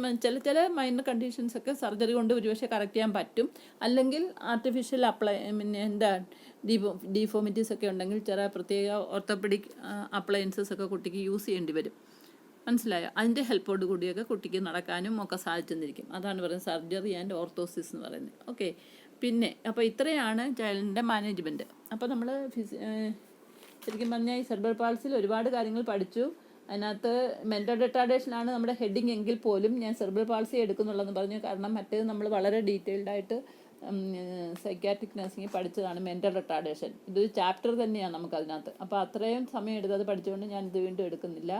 ചില മൈനർ കണ്ടീഷൻസ് ഒക്കെ സർജറി കൊണ്ട് ഒരുപക്ഷെ കറക്റ്റ് ചെയ്യാൻ പറ്റും. അല്ലെങ്കിൽ ആർട്ടിഫിഷ്യൽ പിന്നെ ഡീഫോമിറ്റീസ് ഒക്കെ ഉണ്ടെങ്കിൽ ചില പ്രത്യേക ഓർത്തോപെഡിക് അപ്ലയൻസസ് ഒക്കെ കുട്ടിക്ക് യൂസ് ചെയ്യേണ്ടി വരും. മനസ്സിലായോ? അതിൻ്റെ ഹെൽപ്പോട് കൂടിയൊക്കെ കുട്ടിക്ക് നടക്കാനും ഒക്കെ സാധിച്ചെന്നിരിക്കും. അതാണ് പറയുന്നത് സർജറി ആൻഡ് ഓർത്തോസിസ് എന്ന് പറയുന്നത്. ഓക്കെ, പിന്നെ അപ്പോൾ ഇത്രയാണ് ചൈൽഡിൻ്റെ മാനേജ്മെൻറ്റ്. അപ്പോൾ നമ്മൾ ശരിക്കും പറഞ്ഞാൽ ഈ സെർബ്രൽ പാൾസിൽ ഒരുപാട് കാര്യങ്ങൾ പഠിച്ചു. അതിനകത്ത് മെൻ്റൽ റിട്ടാർഡേഷനാണ് നമ്മുടെ ഹെഡിങ് എങ്കിൽ പോലും ഞാൻ സെർബ്രൽ പാൾസി എടുക്കുന്നുള്ളതെന്ന് പറഞ്ഞു. കാരണം മറ്റേത് നമ്മൾ വളരെ ഡീറ്റെയിൽഡായിട്ട് സൈക്യാട്രിക് നഴ്സിംഗ് പഠിച്ചതാണ് മെൻ്റൽ റിട്ടാർഡേഷൻ. ഇതൊരു ചാപ്റ്റർ തന്നെയാണ് നമുക്കതിനകത്ത്. അപ്പോൾ അത്രയും സമയം എടുത്ത് അത് പഠിച്ചുകൊണ്ട് ഞാൻ ഇത് വീണ്ടും എടുക്കുന്നില്ല.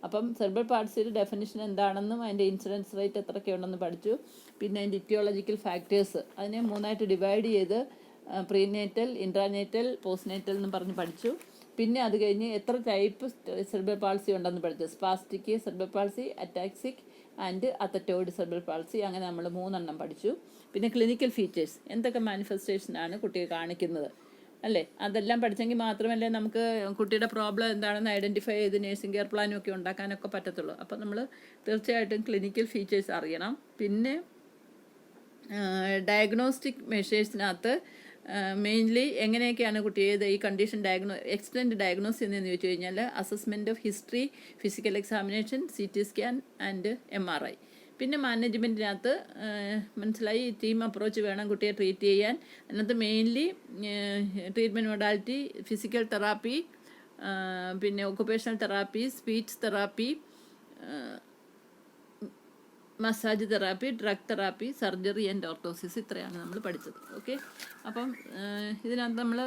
അപ്പം സെർബ്രൽ പാൾസിയുടെ ഡെഫിനിഷൻ എന്താണെന്നും അതിൻ്റെ ഇൻസിഡൻസ് റേറ്റ് എത്രയൊക്കെയുണ്ടെന്ന് പഠിച്ചു. പിന്നെ അതിൻ്റെ ഇറ്റിയോളജിക്കൽ ഫാക്ടേഴ്സ് അതിനെ 3ആയിട്ട് ഡിവൈഡ് ചെയ്ത് പ്രീനേറ്റൽ, ഇൻട്രാനേറ്റൽ, പോസ്റ്റ്നേറ്റൽ എന്നും പറഞ്ഞ് പഠിച്ചു. പിന്നെ അത് കഴിഞ്ഞ് എത്ര ടൈപ്പ് സെർബ്രൽ പാൾസി ഉണ്ടെന്ന് പഠിച്ചു. Spastic cerebral palsy, ataxic and athetoid cerebral palsy. അങ്ങനെ നമ്മൾ 3 എണ്ണം പഠിച്ചു. പിന്നെ ക്ലിനിക്കൽ ഫീച്ചേഴ്സ്, എന്തൊക്കെ മാനിഫെസ്റ്റേഷനാണ് കുട്ടിയെ കാണിക്കുന്നത് അല്ലേ, അതെല്ലാം പഠിച്ചെങ്കിൽ മാത്രമല്ലേ നമുക്ക് കുട്ടിയുടെ പ്രോബ്ലം എന്താണെന്ന് ഐഡൻറ്റിഫൈ ചെയ്ത് നേഴ്സിംഗ് കെയർ പ്ലാനും ഒക്കെ ഉണ്ടാക്കാനൊക്കെ പറ്റത്തുള്ളൂ. അപ്പോൾ നമ്മൾ തീർച്ചയായിട്ടും ക്ലിനിക്കൽ ഫീച്ചേഴ്സ് അറിയണം. പിന്നെ ഡയഗ്നോസ്റ്റിക് മെഷേഴ്സിനകത്ത് മെയിൻലി എങ്ങനെയൊക്കെയാണ് കുട്ടിയെ ഈ കണ്ടീഷൻ എക്സ്റ്റെൻഡ് ഡയഗ്നോസ് ചെയ്യുന്നതെന്ന് ചോദിച്ചു കഴിഞ്ഞാൽ assessment of history, physical examination, CT scan and MRI. പിന്നെ മാനേജ്മെൻറ്റിനകത്ത് മനസ്സിലായി ടീം അപ്രോച്ച് വേണം കുട്ടിയെ ട്രീറ്റ് ചെയ്യാൻ. അതിനകത്ത് mainly treatment modality physical therapy, പിന്നെ occupational therapy, speech therapy, massage therapy, drug therapy, surgery and orthosis. ഇത്രയാണ് നമ്മൾ പഠിച്ചത്. ഓക്കെ, അപ്പം ഇതിനകത്ത് നമ്മൾ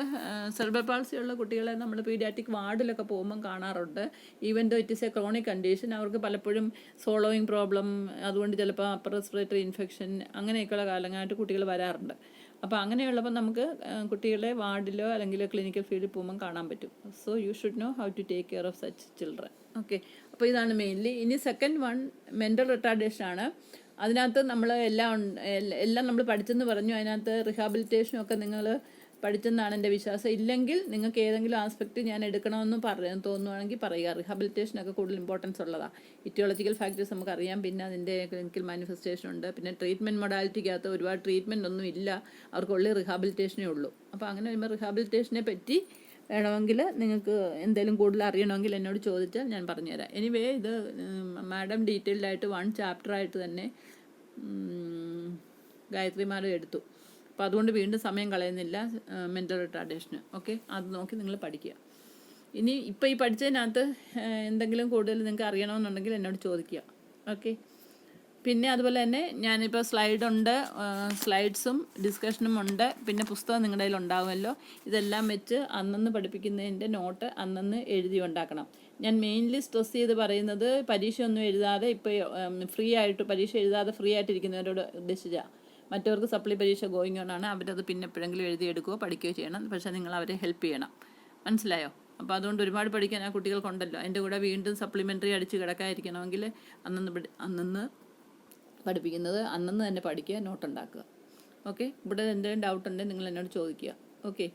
സെർബ്രൽ പാൾസി ഉള്ള കുട്ടികളെ നമ്മൾ പീഡിയാട്രിക് വാർഡിലൊക്കെ പോകുമ്പം കാണാറുണ്ട്. Even though it is a chronic condition, അവർക്ക് പലപ്പോഴും സോളോയിങ് പ്രോബ്ലം, അതുകൊണ്ട് ചിലപ്പോൾ അപ്പർ റെസ്പിറേറ്ററി ഇൻഫെക്ഷൻ അങ്ങനെയൊക്കെയുള്ള കാലങ്ങളായിട്ട് കുട്ടികൾ വരാറുണ്ട്. അപ്പോൾ അങ്ങനെയുള്ളപ്പോൾ നമുക്ക് കുട്ടികളെ വാർഡിലോ അല്ലെങ്കിൽ ക്ലിനിക്കൽ ഫീൽഡിൽ പോകുമ്പം കാണാൻ പറ്റും. So you should know how to take care of such children. Okay, അപ്പോൾ ഇതാണ് മെയിൻലി. ഇനി സെക്കൻഡ് വൺ മെൻ്റൽ റിട്ടാർഡേഷൻ ആണ്. അതിനകത്ത് നമ്മൾ എല്ലാം നമ്മൾ പഠിച്ചെന്ന് പറഞ്ഞു. അതിനകത്ത് റിഹാബിലിറ്റേഷനൊക്കെ നിങ്ങൾ പഠിച്ചെന്നാണ് എൻ്റെ വിശ്വാസം. ഇല്ലെങ്കിൽ നിങ്ങൾക്ക് ഏതെങ്കിലും ആസ്പെക്റ്റ് ഞാൻ എടുക്കണമെന്ന് തോന്നുവാണെങ്കിൽ പറയുക. റിഹാബിലിറ്റേഷനൊക്കെ കൂടുതൽ ഇമ്പോർട്ടൻസ് ഉള്ളതാണ്. ഇറ്റിയോളജിക്കൽ ഫാക്ടേഴ്സ് നമുക്കറിയാം. പിന്നെ അതിൻ്റെ ക്ലിനിക്കൽ മാനിഫെസ്റ്റേഷൻ ഉണ്ട്. പിന്നെ ട്രീറ്റ്മെൻറ്റ് മൊഡാലിറ്റിക്കകത്ത് ഒരുപാട് ട്രീറ്റ്മെൻ്റ് ഒന്നും ഇല്ല, അവർക്കുള്ള റിഹാബിലിറ്റേഷനേ ഉള്ളൂ. അപ്പോൾ അങ്ങനെ വരുമ്പോൾ റിഹാബിലിറ്റേഷനെ പറ്റി വേണമെങ്കിൽ നിങ്ങൾക്ക് എന്തെങ്കിലും കൂടുതൽ അറിയണമെങ്കിൽ എന്നോട് ചോദിച്ചാൽ ഞാൻ പറഞ്ഞുതരാം. എനിവേ ഇത് മാഡം ഡീറ്റെയിൽഡായിട്ട് 1 ചാപ്റ്ററായിട്ട് തന്നെ ഗായത്രി മാഡം എടുത്തു. അപ്പോൾ അതുകൊണ്ട് വീണ്ടും സമയം കളയുന്നില്ല മെൻ്റൽ റിട്ടാർഡേഷന്. ഓക്കെ, അത് നോക്കി നിങ്ങൾ പഠിക്കുക. ഇനി ഇപ്പോൾ ഈ പഠിച്ചതിനകത്ത് എന്തെങ്കിലും കൂടുതൽ നിങ്ങൾക്ക് അറിയണമെന്നുണ്ടെങ്കിൽ എന്നോട് ചോദിക്കുക. ഓക്കെ, പിന്നെ അതുപോലെ തന്നെ ഞാനിപ്പോൾ സ്ലൈഡ്സും ഡിസ്കഷനും ഉണ്ട്. പിന്നെ പുസ്തകം നിങ്ങളുടെ കയ്യിൽ ഉണ്ടാകുമല്ലോ. ഇതെല്ലാം വെച്ച് അന്നന്ന് പഠിപ്പിക്കുന്നതിൻ്റെ നോട്ട് അന്നന്ന് എഴുതി ഉണ്ടാക്കണം. ഞാൻ മെയിൻലി സ്ട്രെസ് ചെയ്ത് പറയുന്നത് പരീക്ഷയൊന്നും എഴുതാതെ ഇപ്പോൾ പരീക്ഷ എഴുതാതെ ഫ്രീ ആയിട്ടിരിക്കുന്നവരോട് ഉദ്ദേശിച്ചാണ്. മറ്റവർക്ക് സപ്ലി പരീക്ഷ ഗോയിങ് ഓൺ ആണ്. അവരത് പിന്നെ എപ്പോഴെങ്കിലും എഴുതിയെടുക്കുകയോ പഠിക്കുകയോ ചെയ്യണം. പക്ഷേ നിങ്ങൾ അവരെ ഹെൽപ്പ് ചെയ്യണം. മനസ്സിലായോ? അപ്പോൾ അതുകൊണ്ട് ഒരുപാട് പഠിക്കാൻ ആ കുട്ടികൾക്കുണ്ടല്ലോ. അതിൻ്റെ കൂടെ വീണ്ടും സപ്ലിമെൻ്ററി അടിച്ച് കിടക്കാതിരിക്കണമെങ്കിൽ അന്നന്ന് പഠിപ്പിക്കുന്നത് അന്നന്ന് തന്നെ പഠിക്കുക, നോട്ടുണ്ടാക്കുക. ഓക്കെ, ഇവിടെ എന്തെങ്കിലും ഡൗട്ട് ഉണ്ടെങ്കിൽ നിങ്ങൾ എന്നോട് ചോദിക്കുക. ഓക്കെ.